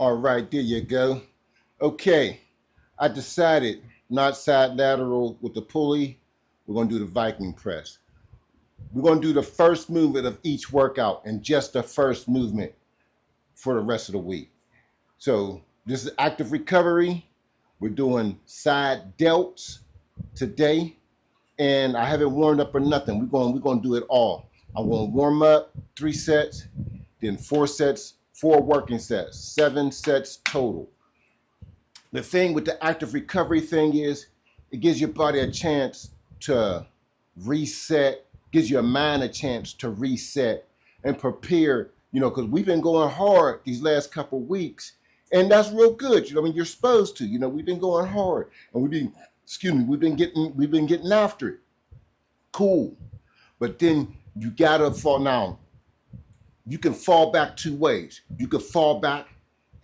All right, there you go. Okay, I decided not side lateral with the pulley. We're going to do the Viking press. We're going to do the first movement of each workout and just the first movement for the rest of the week. So this is active recovery. We're doing side delts today, and I haven't warmed up or nothing. We're going to do it all. I'm going to warm up 3 sets, then 4 sets, 4 working sets, 7 sets total. The thing with the active recovery thing is it gives your body a chance to reset, gives your mind a chance to reset and prepare, because we've been going hard these last couple of weeks, and that's real good. You're supposed to, we've been going hard and we've been getting after it. Cool. But then you gotta fall now. You can fall back 2 ways. You could fall back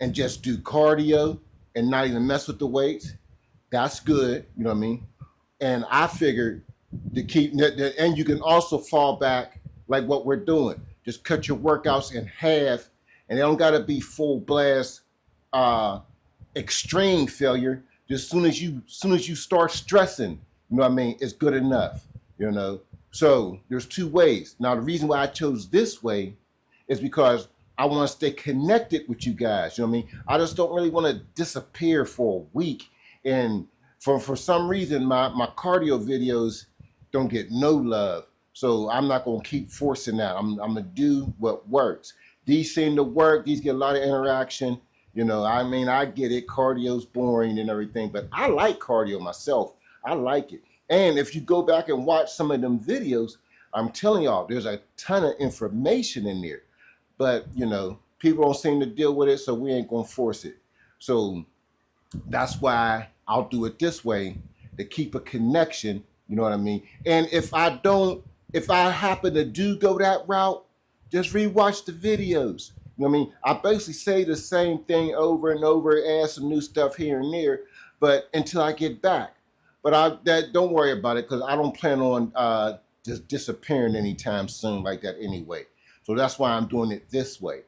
and just do cardio and not even mess with the weights. That's good, you know what I mean? And I figured to keep, and you can also fall back like what we're doing. Just cut your workouts in half, and they don't gotta be full blast, extreme failure. Just soon as you start stressing, it's good enough, So there's 2 ways. Now the reason why I chose this way is because I want to stay connected with you guys. I just don't really want to disappear for a week. And for some reason, my cardio videos don't get no love. So I'm not going to keep forcing that. I'm going to do what works. These seem to work. These get a lot of interaction. I get it. Cardio's boring and everything, but I like cardio myself. I like it. And if you go back and watch some of them videos, I'm telling y'all, there's a ton of information in there. But, people don't seem to deal with it, so we ain't going to force it. So that's why I'll do it this way to keep a connection, you know what I mean? And if I happen to go that route, just rewatch the videos. You know what I mean? I basically say the same thing over and over, add some new stuff here and there, but until I get back. But don't worry about it, because I don't plan on just disappearing anytime soon like that anyway. So that's why I'm doing it this way.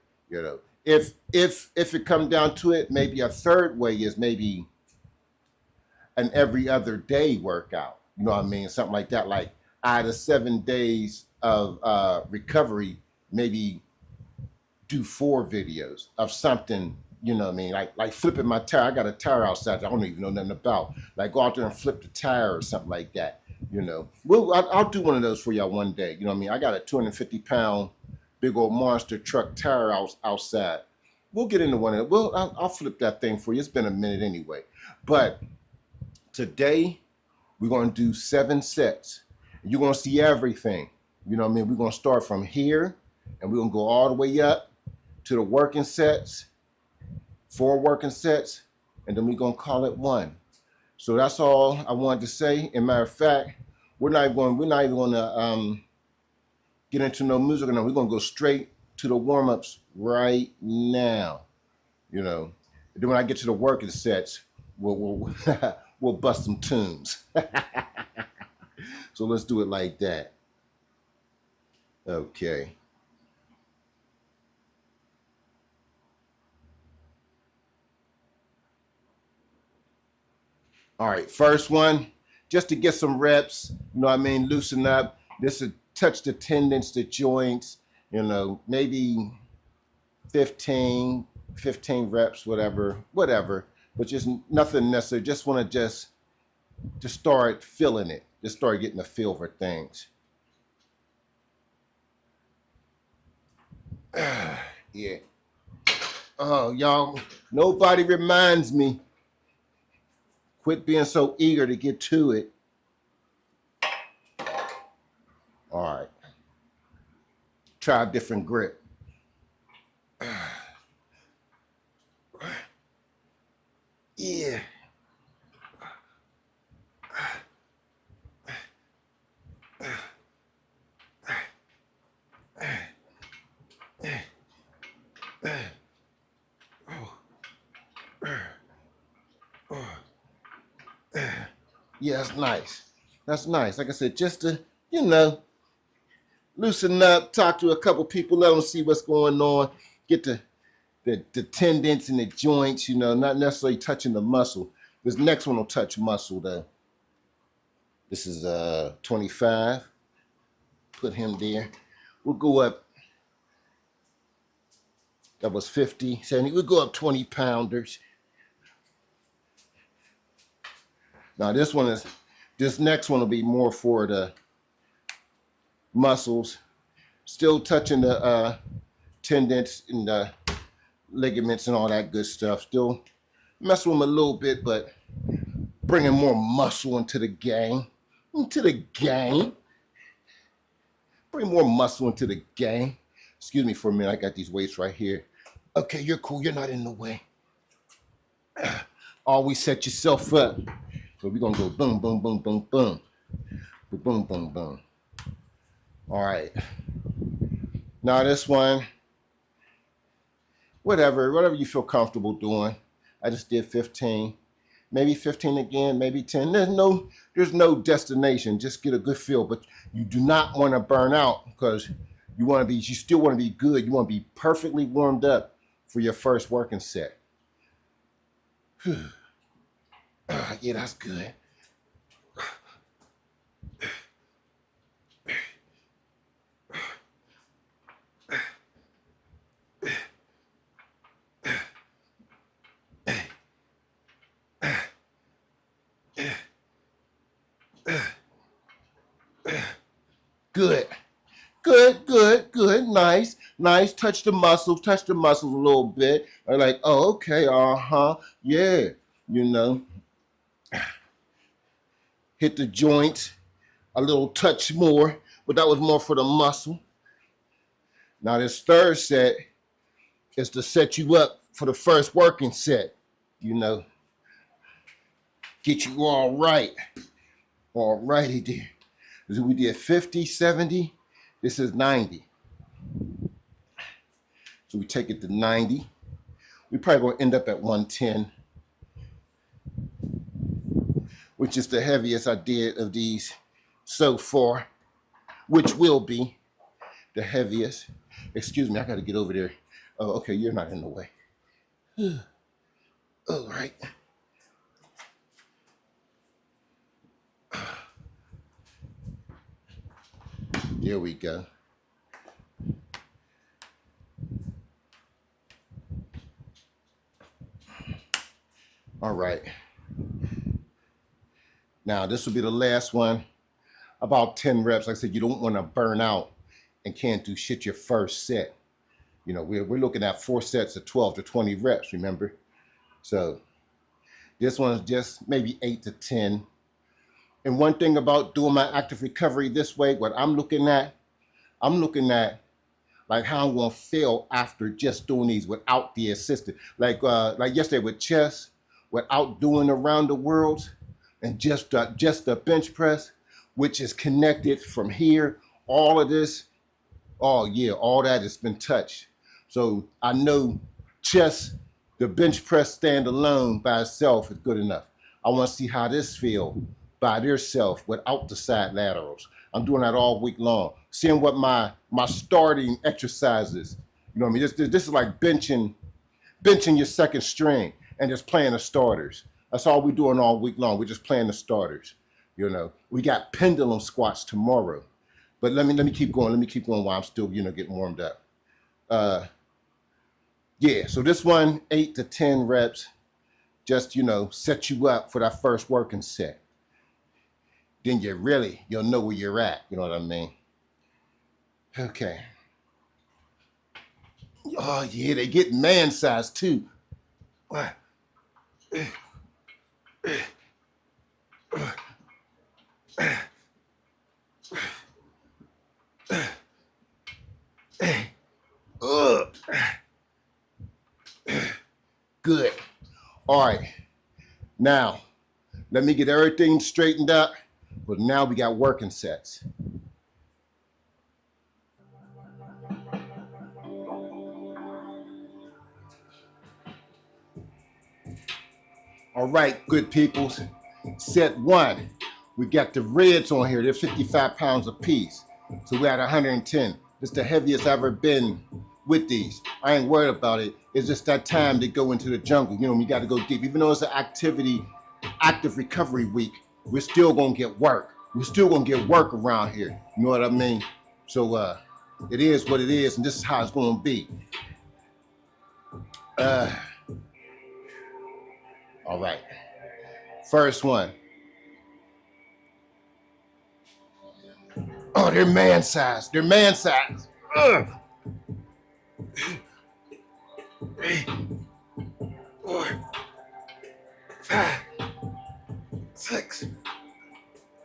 If it comes down to it, maybe a third way is maybe an every other day workout. You know what I mean? Something like that. Like out of 7 days of recovery, maybe do 4 videos of something. You know what I mean? Like flipping my tire. I got a tire outside that I don't even know nothing about. Like go out there and flip the tire or something like that. Well, I'll do one of those for y'all one day. You know what I mean? I got a 250-pound big old monster truck tire outside. We'll get into one of it. Well, I'll flip that thing for you. It's been a minute anyway. But today, we're going to do 7 sets. You're going to see everything. You know what I mean? We're going to start from here, and we're going to go all the way up to the working sets, 4 working sets, and then we're going to call it 1. So that's all I wanted to say. And matter of fact, we're not even going to get into no music. No, we're going to go straight to the warm-ups right now. And then when I get to the working sets, we'll we'll bust some tunes. So let's do it like that. Okay. All right, first one, just to get some reps, loosen up. This will touch the tendons, the joints, maybe 15 reps, whatever, but just nothing necessary. Just want to just start feeling it, just start getting a feel for things. Yeah. Oh, y'all, nobody reminds me. Quit being so eager to get to it. All right. Try a different grip. Yeah. Yeah, that's nice. That's nice. Like I said, just to, loosen up, talk to a couple people, let them see what's going on, get to the tendons and the joints, you know, not necessarily touching the muscle. This next one will touch muscle though. This is 25. Put him there. We'll go up. That was 50, 70. We'll go up 20 pounders. Now this next one will be more for the muscles. Still touching the tendons and the ligaments and all that good stuff. Still messing with them a little bit, but bringing more muscle into the game. Bring more muscle into the game. Excuse me for a minute. I got these weights right here. Okay, you're cool. You're not in the way. Always set yourself up. So we're going to go boom, boom, boom, boom, boom. Boom, boom, boom. All right. Now this one, whatever you feel comfortable doing. I just did 15. Maybe 15 again, maybe 10. There's no destination. Just get a good feel. But you do not want to burn out because you still want to be good. You want to be perfectly warmed up for your first working set. Yeah, that's good. Good. Nice. Touch the muscles a little bit. They're like, oh, okay, yeah, you know. Hit the joints a little touch more, but that was more for the muscle. Now this third set is to set you up for the first working set, you know. Get you all right. All righty there. So we did 50, 70. This is 90. So we take it to 90. We probably going to end up at 110, which is the heaviest I did of these so far, which will be the heaviest. Excuse me, I got to get over there. Oh, okay, you're not in the way. All right. There we go. All right. Now, this will be the last one. About 10 reps. Like I said, you don't want to burn out and can't do shit your first set. You know, we're looking at 4 sets of 12 to 20 reps, remember? So this one is just maybe 8 to 10. And one thing about doing my active recovery this way, what I'm looking at like how I'm gonna feel after just doing these without the assistant. Like yesterday with chest, without doing around the world, and just the bench press, which is connected from here. All of this, oh yeah, all that has been touched. So I know just the bench press stand alone by itself is good enough. I want to see how this feel by themselves without the side laterals. I'm doing that all week long. Seeing what my starting exercises, you know what I mean? This is like benching your second string and just playing the starters. That's all we're doing all week long. We're just playing the starters. You know, we got pendulum squats tomorrow. But let me keep going. Let me keep going while I'm still, you know, getting warmed up. Yeah, so this one, 8 to 10 reps, just, you know, set you up for that first working set. Then you'll know where you're at. You know what I mean? Okay. Oh yeah, they get man size too. What? Good. All right. Now, let me get everything straightened up. But now we got working sets. All right, good peoples. Set 1. We got the reds on here. They're 55 pounds a piece. So we're at 110. It's the heaviest I've ever been with these. I ain't worried about it. It's just that time to go into the jungle. You know, we got to go deep. Even though it's an active recovery week, we're still gonna get work. We're still gonna get work around here. You know what I mean? So it is what it is, and this is how it's gonna be. All right. First one. Oh, they're man size. They're man size. 3, 4, 5, 6,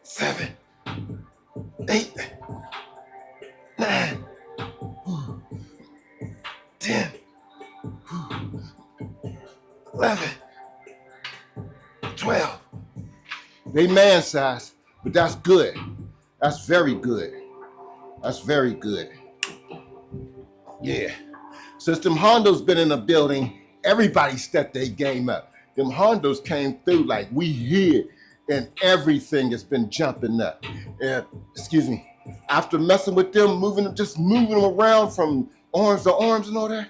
7, 8, 9, 10, 11, 12. They man size, but that's good. That's very good. That's very good. Yeah. Since them Hondos been in the building, everybody stepped their game up. Them Hondos came through like we here, and everything has been jumping up. And excuse me, after messing with them, just moving them around from arms to arms and all that,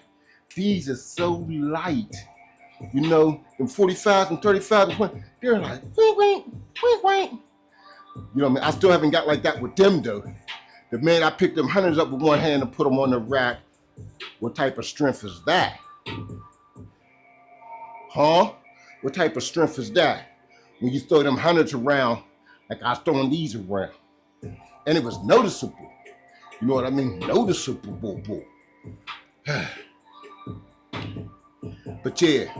these are so light. You know, them 45s and 35s and 20, they're like, wink, wink, wink, wink. You know what I mean? I still haven't got like that with them though. The man, I picked them hundreds up with one hand and put them on the rack. What type of strength is that? Huh? What type of strength is that? When you throw them hundreds around, like I was throwing these around. And it was noticeable. You know what I mean? Noticeable. But yeah,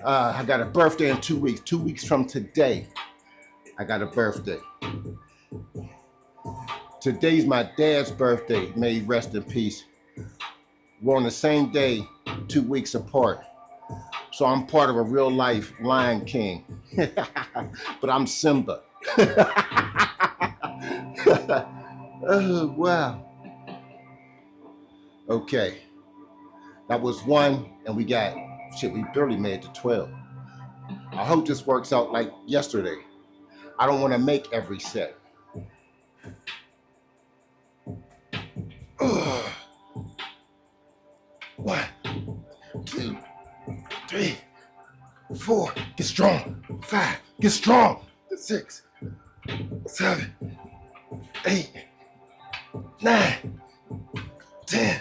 I got a birthday in 2 weeks. 2 weeks from today, I got a birthday. Today's my dad's birthday. May he rest in peace. We're on the same day, 2 weeks apart. So I'm part of a real life Lion King. But I'm Simba. Oh, wow. Okay. That was 1, and we barely made it to 12. I hope this works out like yesterday. I don't want to make every set. Ugh. 1, 2, 3, 4. Get strong. 5. Get strong. 6, 7, 8, 9, 10,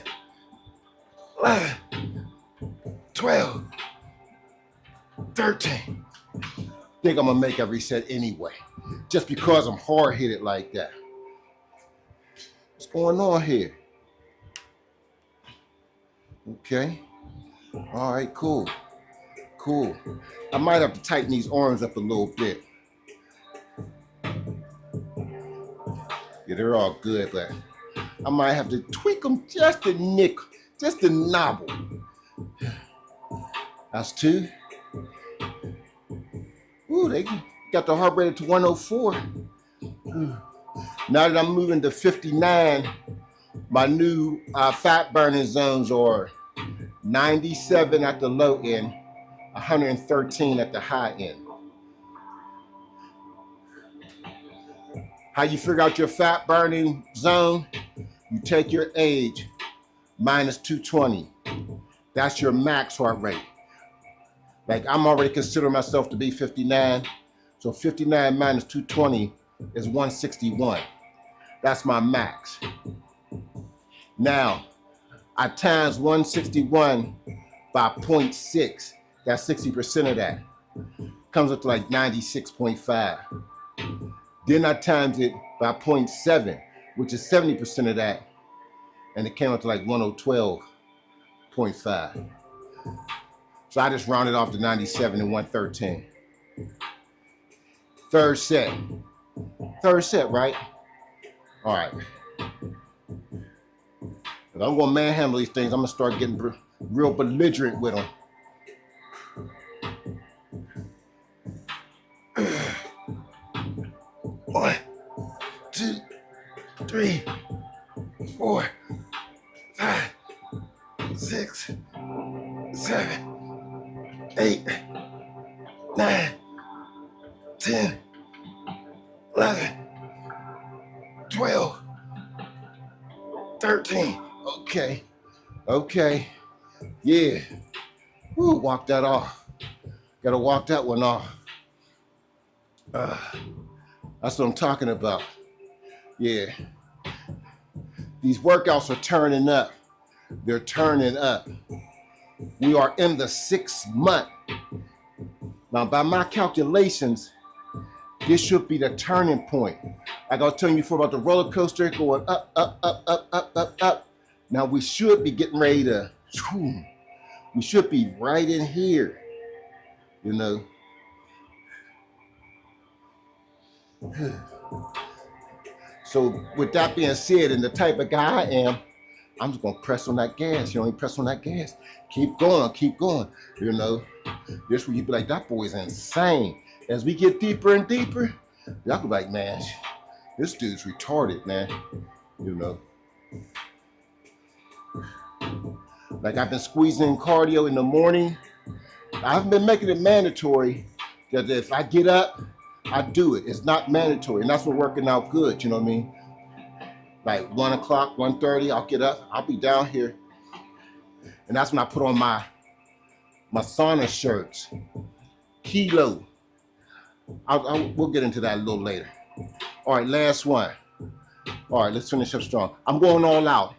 11, 12, 13. Think I'm gonna make every set anyway, just because I'm hard-headed like that. What's going on here? Okay. All right, cool. I might have to tighten these arms up a little bit. Yeah, they're all good, but I might have to tweak them just a nickel, just a nobble. That's 2. Ooh, they got the heart rate to 104. Now that I'm moving to 59, my new fat burning zones are 97 at the low end, 113 at the high end. How you figure out your fat burning zone? You take your age minus 220. That's your max heart rate. Like I'm already considering myself to be 59. So 59 minus 220 is 161. That's my max. Now, I times 161 by 0.6. That's 60% of that. Comes up to like 96.5. Then I times it by 0.7, which is 70% of that. And it came up to like 1012.5. So I just rounded off to 97 and 113. Third set, right? All right. If I'm gonna manhandle these things, I'm gonna start getting real belligerent with them. 1, 2, 3, 4, 5, 6, 7, 8, 9, 10, 11, 12, 13. Okay. Yeah. Woo, walk that off. Gotta walk that one off. That's what I'm talking about. Yeah. These workouts are turning up. They're turning up. We are in the 6th month. Now, by my calculations, this should be the turning point. Like I was telling you before about the roller coaster going up, up, up, up, up, up, up. Now we should be getting ready to, we should be right in here, you know. So with that being said, and the type of guy I am, I'm just gonna press on that gas. You know, press on that gas. Keep going, you know. This where you be like, that boy's insane. As we get deeper and deeper, y'all be like, man, this dude's retarded, man. You know. Like I've been squeezing in cardio in the morning. I've been making it mandatory that if I get up, I do it. It's not mandatory. And that's what working out good, you know what I mean? Like 1 o'clock, 1:30, I'll get up, I'll be down here. And that's when I put on my sauna shirts. Kilo. We'll get into that a little later. All right, last one. All right, let's finish up strong. I'm going all out.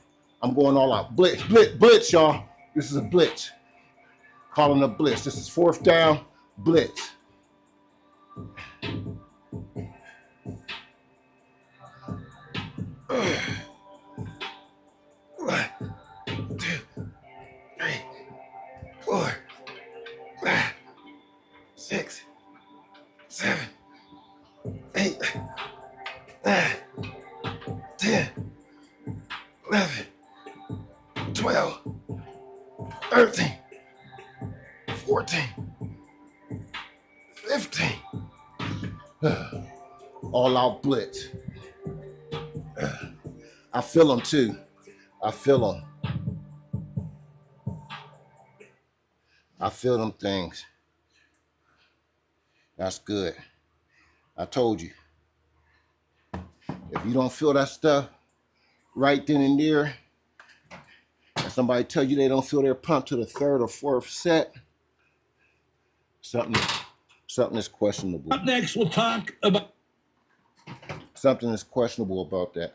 Blitz, blitz, blitz, y'all. This is a blitz. Calling a blitz. This is 4th down, blitz. One, 2, 3, 4, 5, 6, 7, 8, 9, 10, 11, 12, 13, 14, 15. All out blitz. I feel them too. I feel them. I feel them things. That's good. I told you. If you don't feel that stuff right then and there, and somebody tell you they don't feel their pump to the 3rd or 4th set, something is questionable. Up next, we'll talk about something is questionable about that.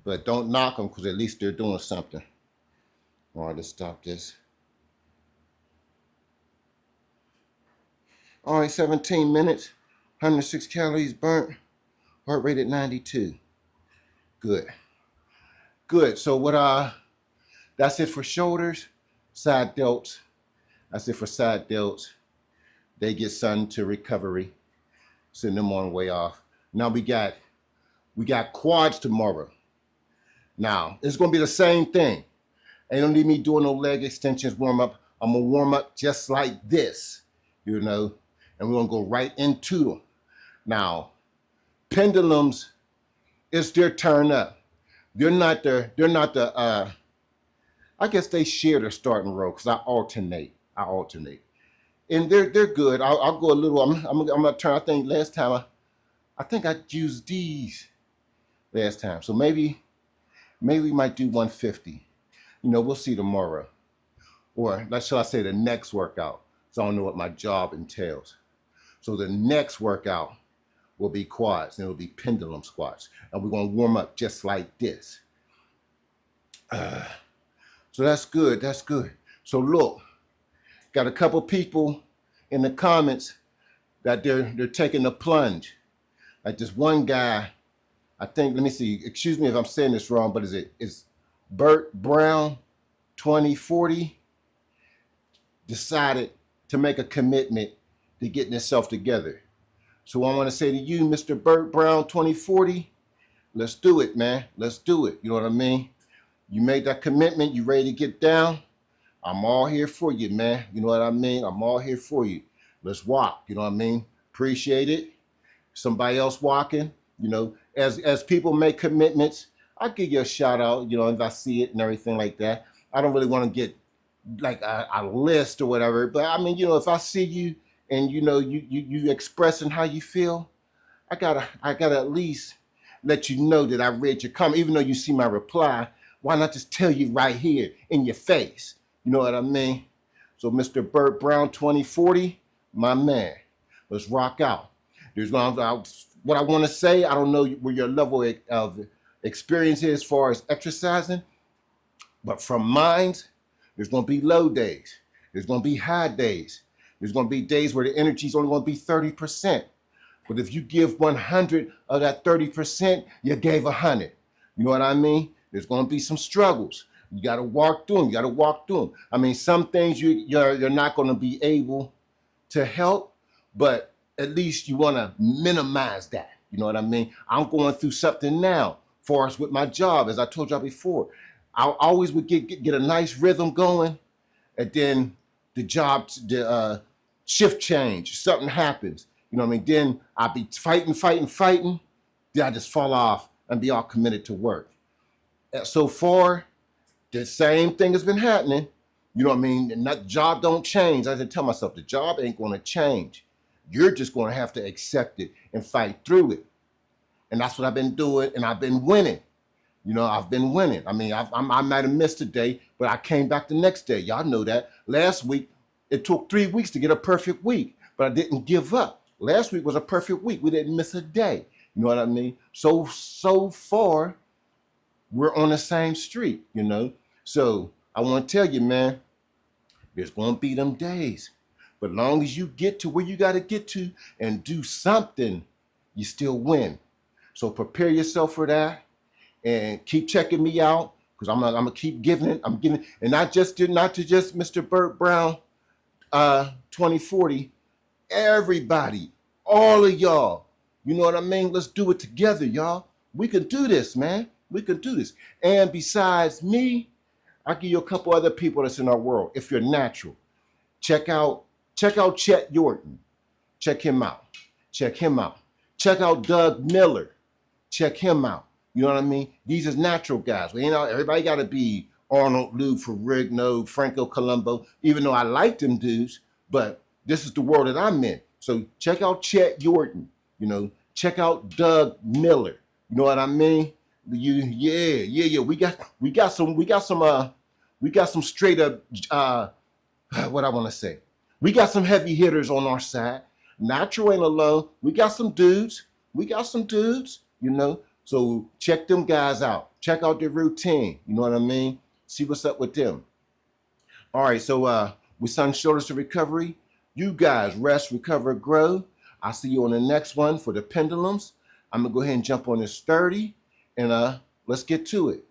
But don't knock them because at least they're doing something. All right, let's stop this. All right, 17 minutes, 106 calories burnt, heart rate at 92. Good. Good. So that's it for shoulders, side delts. That's it for side delts. They get sun to recovery. Send them on the way off. Now we got quads tomorrow. Now, it's going to be the same thing. Ain't no need me doing no leg extensions warm up. I'm going to warm up just like this, you know, and we're going to go right into them. Now, pendulums, it's their turn up. They're not the I guess they share their starting row because I alternate. And they're good. I'll go a little, I'm going to turn, I think last time, I think I used these last time. So maybe we might do 150. You know, we'll see tomorrow. Or shall I say the next workout. So I don't know what my job entails. So the next workout will be quads and it'll be pendulum squats. And we're going to warm up just like this. So that's good. That's good. So look, got a couple people in the comments that they're taking the plunge. Like this one guy, I think, let me see, excuse me if I'm saying this wrong, but it's Bert Brown 2040 decided to make a commitment to getting himself together. So I want to say to you, Mr. Bert Brown 2040, let's do it, man. Let's do it. You know what I mean? You made that commitment. You ready to get down? I'm all here for you, man. You know what I mean? I'm all here for you. Let's walk. You know what I mean? Appreciate it. Somebody else walking. You know, as people make commitments, I'll give you a shout out, you know, if I see it and everything like that. I don't really want to get like a list or whatever, but I mean, you know, if I see you and you know you expressing how you feel, I gotta at least let you know that I read your comment, even though you see my reply. Why not just tell you right here in your face? You know what I mean? So Mr. Burt Brown 2040, my man, let's rock out. There's what I want to say. I don't know where your level of experience is as far as exercising, but from mine, there's going to be low days. There's going to be high days. There's going to be days where the energy is only going to be 30%. But if you give 100 of that 30%, you gave 100. You know what I mean? There's going to be some struggles. You got to walk through them. You got to walk through them. I mean, some things you're not going to be able to help, but at least you want to minimize that. You know what I mean? I'm going through something now, far as with my job, as I told y'all before. I always would get a nice rhythm going, and then the shift change, something happens. You know what I mean? Then I'll be fighting. Then I just fall off and be all committed to work. So far, the same thing has been happening. You know what I mean? And that job don't change. I just tell myself the job ain't going to change. You're just going to have to accept it and fight through it. And that's what I've been doing, and I've been winning. You know, I've been winning. I mean, I might have missed a day, but I came back the next day. Y'all know that. Last week, it took 3 weeks to get a perfect week, but I didn't give up. Last week was a perfect week. We didn't miss a day. You know what I mean? So far, we're on the same street, you know? So I want to tell you, man, there's going to be them days. But as long as you get to where you got to get to and do something, you still win. So prepare yourself for that and keep checking me out, because I'm gonna keep giving it. I'm giving, and not to just Mr. Burt Brown 2040. Everybody, all of y'all, you know what I mean? Let's do it together, y'all. We can do this, man. We can do this. And besides me, I'll give you a couple other people that's in our world. If you're natural, check out Chet Yorton. Check him out. Check out Doug Miller. Check him out. You know what I mean? These is natural guys. You know, everybody got to be Arnold, Lou Ferrigno, Franco Colombo, even though I like them dudes, but this is the world that I'm in. So check out Chet Yorton, you know, check out Doug Miller. You know what I mean? Yeah. We got some straight up, what I want to say. We got some heavy hitters on our side. Natural ain't alone. We got some dudes, you know. So check them guys out. Check out their routine. You know what I mean? See what's up with them. All right, so with Sun Shoulders to Recovery, you guys rest, recover, grow. I'll see you on the next one for the pendulums. I'm going to go ahead and jump on this 30, and let's get to it.